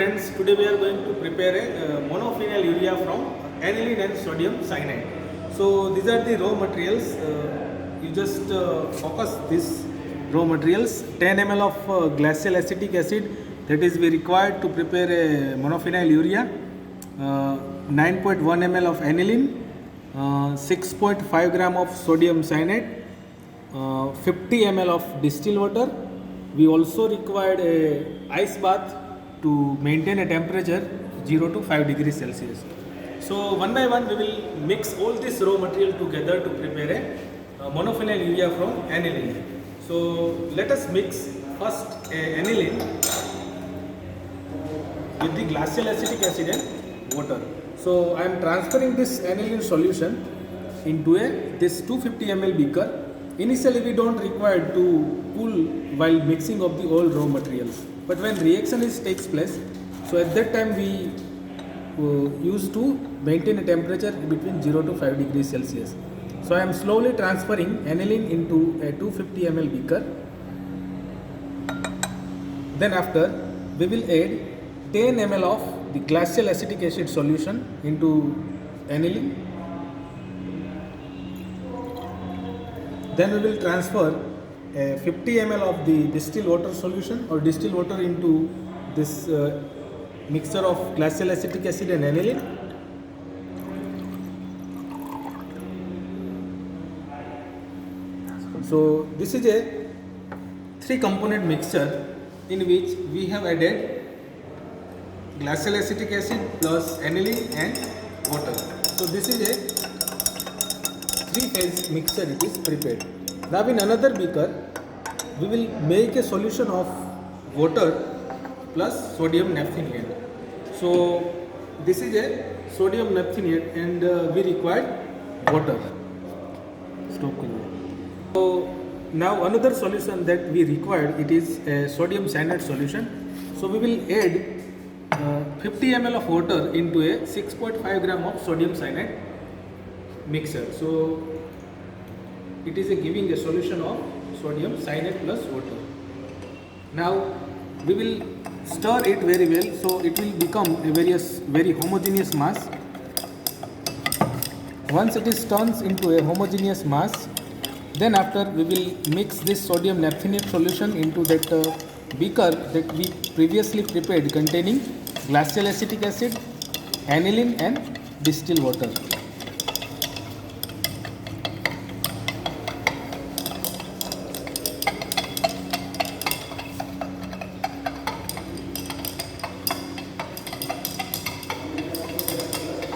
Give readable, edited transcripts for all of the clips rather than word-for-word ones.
Friends, today we are going to prepare a monophenyl urea from aniline and sodium cyanide. So these are the raw materials. You just focus this raw materials. 10 ml of glacial acetic acid, that is we required to prepare a monophenyl urea. 9.1 ml of aniline, 6.5 gram of sodium cyanide, 50 ml of distilled water. We also required a ice bath to maintain a temperature 0 to 5 degrees Celsius. So one by one we will mix all this raw material together to prepare a monophenyl urea from aniline. So let us mix first aniline with the glacial acetic acid and water. So I am transferring this aniline solution into this 250 ml beaker. Initially we don't require to cool while mixing of the all raw materials, but when reaction takes place, so at that time we used to maintain a temperature between 0 to 5 degrees Celsius. So I am slowly transferring aniline into a 250 ml beaker. Then after we will add 10 ml of the glacial acetic acid solution into aniline. Then we will transfer 50 ml of the distilled water solution or distilled water into this mixture of glacial acetic acid and aniline. So this is a 3-component mixture in which we have added glacial acetic acid plus aniline and water. So this is a 3-phase mixture, it is prepared. Now in another beaker we will make a solution of water plus sodium naphthenate. So this is a sodium naphthenate and we require water. Stop. So now another solution that we required, it is a sodium cyanide solution. So we will add 50 ml of water into a 6.5 gram of sodium cyanide mixture. So it is giving a solution of sodium cyanide plus water. Now we will stir it very well, so it will become a very homogeneous mass. Once it is turns into a homogeneous mass, then after we will mix this sodium naphthenate solution into that beaker that we previously prepared containing glacial acetic acid, aniline and distilled water.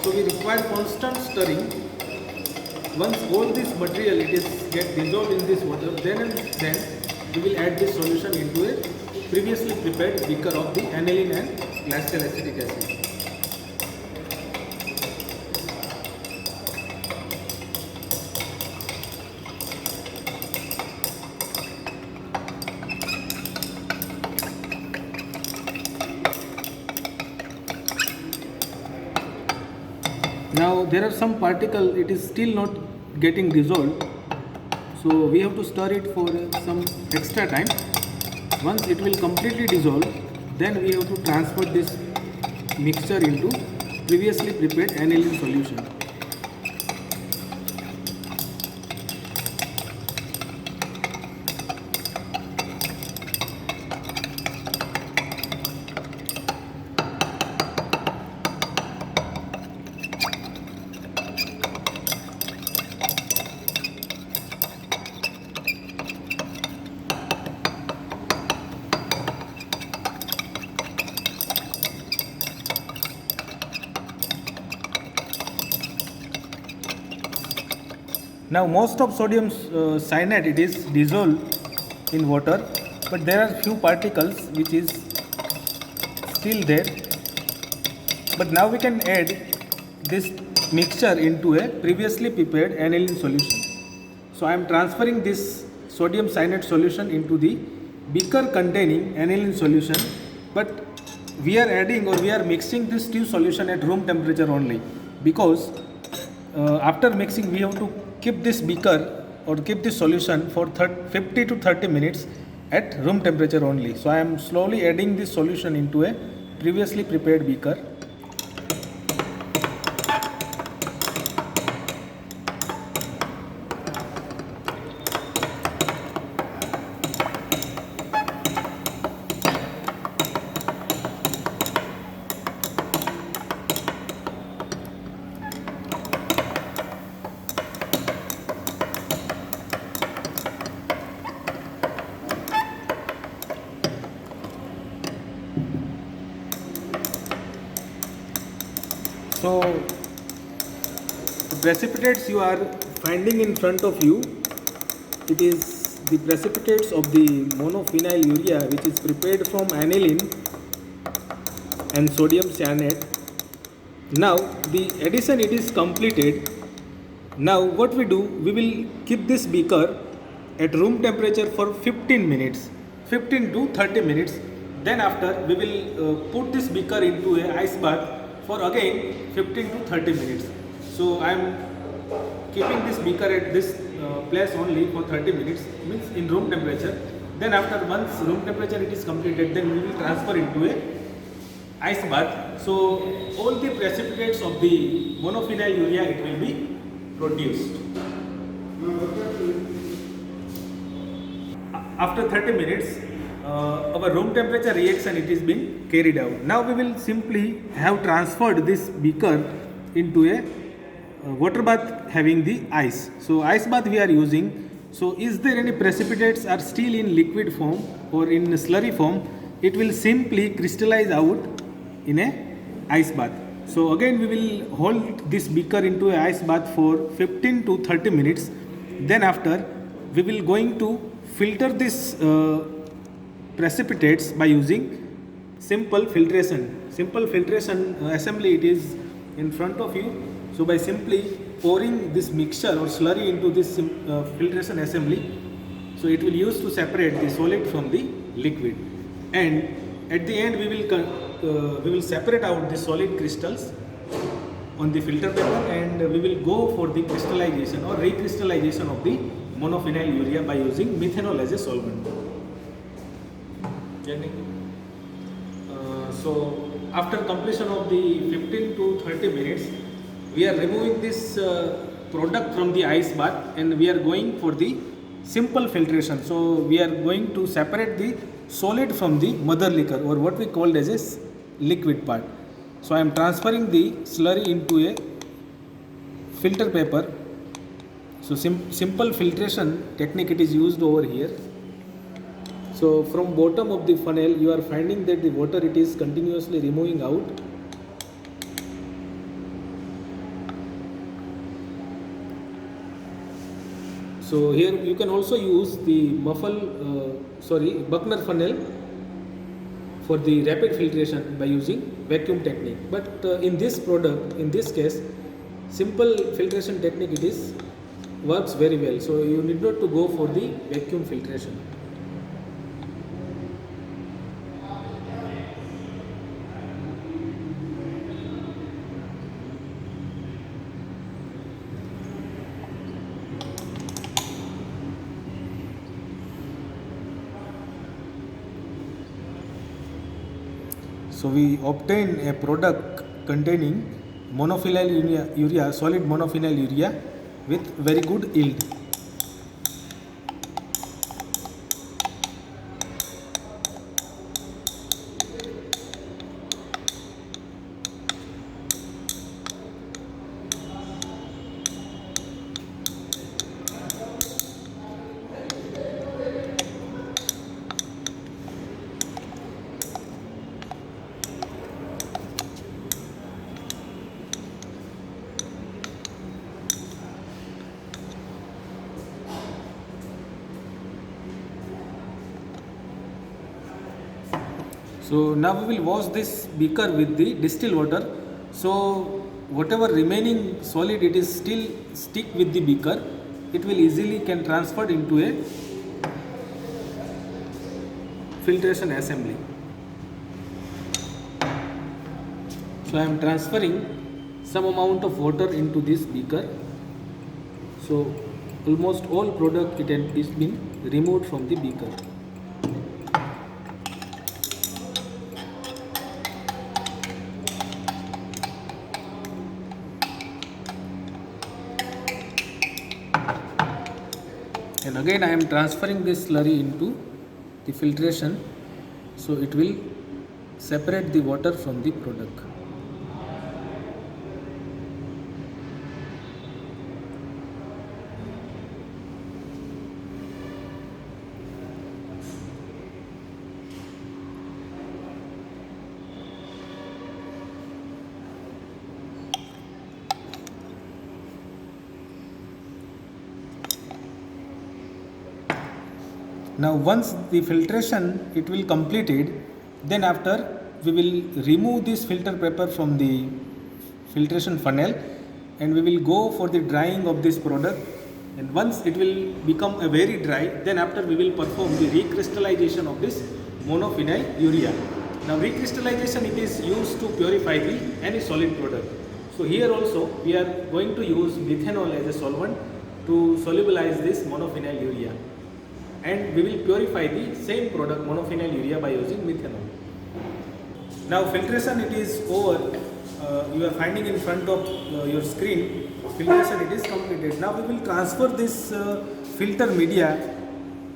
So we require constant stirring. Once all this material get dissolved in this water, then we will add this solution into a previously prepared beaker of the aniline and glacial acetic acid. Now there are some particles, it is still not getting dissolved, so we have to stir it for some extra time. Once it will completely dissolve, then we have to transfer this mixture into previously prepared aniline solution. Now most of sodium cyanide, it is dissolved in water, but there are few particles which is still there. But now we can add this mixture into a previously prepared aniline solution. So I am transferring this sodium cyanide solution into the beaker containing aniline solution, but we are adding or we are mixing this two solution at room temperature only, because after mixing we have to keep this beaker or keep this solution for 50 to 30 minutes at room temperature only. So I am slowly adding this solution into a previously prepared beaker. So the precipitates you are finding in front of you, it is the precipitates of the monophenyl urea, which is prepared from aniline and sodium cyanate. Now the addition it is completed. Now what we do, we will keep this beaker at room temperature for 15 minutes, 15 to 30 minutes. Then after we will put this beaker into a ice bath for again 15 to 30 minutes. So I am keeping this beaker at this place only for 30 minutes, means in room temperature. Then after once room temperature it is completed, then we will transfer into a ice bath. So all the precipitates of the monophenyl urea it will be produced. After 30 minutes, our room temperature reaction it is being carried out. Now we will simply have transferred this beaker into a water bath having the ice. So ice bath we are using. So is there any precipitates are still in liquid form or in slurry form? It will simply crystallize out in a ice bath. So again we will hold this beaker into a ice bath for 15 to 30 minutes. Then after we will going to filter this precipitates by using simple filtration. Simple filtration assembly it is in front of you. So by simply pouring this mixture or slurry into this filtration assembly, so it will use to separate the solid from the liquid. And at the end we will separate out the solid crystals on the filter paper, and we will go for the crystallization or recrystallization of the monophenyl urea by using methanol as a solvent. So after completion of the 15 to 30 minutes, we are removing this product from the ice bath and we are going for the simple filtration. So we are going to separate the solid from the mother liquor, or what we called as a liquid part. So I am transferring the slurry into a filter paper. So simple filtration technique it is used over here. So from bottom of the funnel you are finding that the water it is continuously removing out. So here you can also use the Buckner funnel for the rapid filtration by using vacuum technique. But in this product, in this case, simple filtration technique it is works very well. So you need not to go for the vacuum filtration. So we obtain a product containing monophenyl urea, solid monophenyl urea with very good yield. So now we will wash this beaker with the distilled water. So whatever remaining solid it is still stick with the beaker, it will easily can transfer into a filtration assembly. So I am transferring some amount of water into this beaker. So almost all product it is been removed from the beaker. filtration. Again I am transferring this slurry into the filtration, so it will separate the water from the product. Now once the filtration it will completed, then after we will remove this filter paper from the filtration funnel and we will go for the drying of this product, and once it will become a very dry, then after we will perform the recrystallization of this monophenyl urea. Now recrystallization, it is used to purify the any solid product. So here also we are going to use methanol as a solvent to solubilize this monophenyl urea, and we will purify the same product monophenyl urea by using methanol. Now filtration it is over. You are finding in front of your screen, filtration it is completed. Now we will transfer this filter media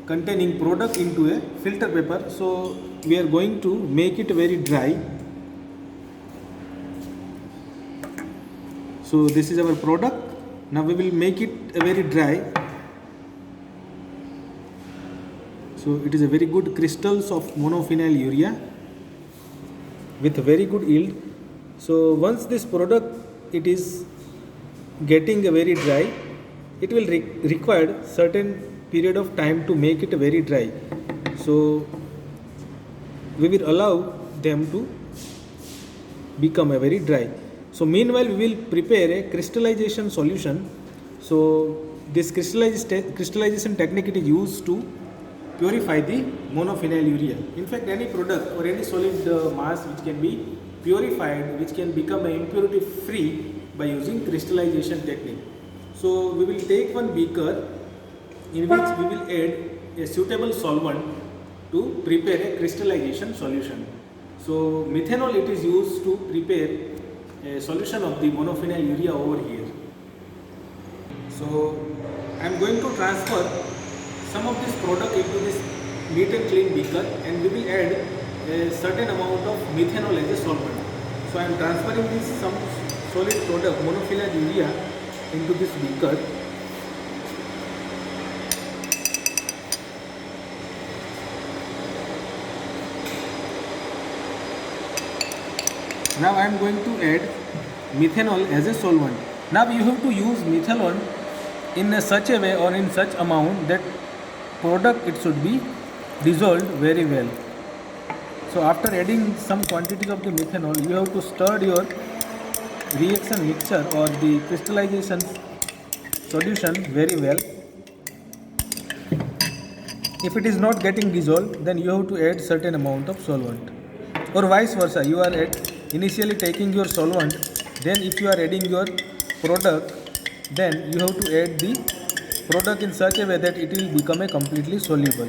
containing product into a filter paper. So we are going to make it very dry. So this is our product. Now we will make it a very dry. So it is a very good crystals of monophenyl urea with a very good yield. So once this product it is getting a very dry, it will require certain period of time to make it very dry. So we will allow them to become a very dry. So meanwhile we will prepare a crystallization solution. So this crystallization technique it is used to purify the monophenyl urea. In fact, any product or any solid mass which can be purified, which can become impurity free by using crystallization technique. So we will take one beaker in which we will add a suitable solvent to prepare a crystallization solution. So methanol it is used to prepare a solution of the monophenyl urea over here. So I am going to transfer some of this product into this neat and clean beaker, and we will add a certain amount of methanol as a solvent. So I am transferring this some solid product monophenyl urea into this beaker. Now I am going to add methanol as a solvent. Now you have to use methanol in such a way or in such amount that product it should be dissolved very well. So after adding some quantities of the methanol, you have to stir your reaction mixture or the crystallization solution very well. If it is not getting dissolved, then you have to add certain amount of solvent, or vice versa. You are initially taking your solvent, then if you are adding your product, then you have to add the product in such a way that it will become a completely soluble.